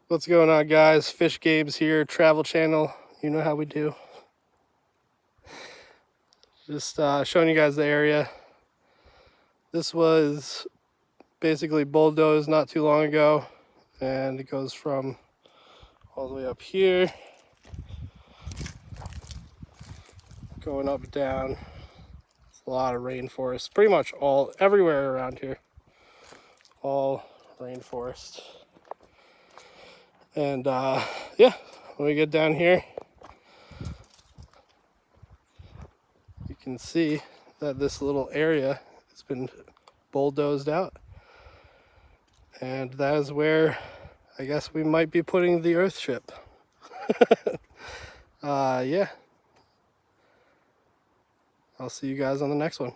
What's going on, guys? Fish Games here, Travel Channel. You know how we do. Just showing you guys the area. This was basically bulldozed not too long ago, and it goes from all the way up here, going up and down. It's a lot of rainforest, pretty much everywhere around here. All rainforest. And yeah, when we get down here, you can see that this little area has been bulldozed out. And that is where I guess we might be putting the Earthship. Yeah. I'll see you guys on the next one.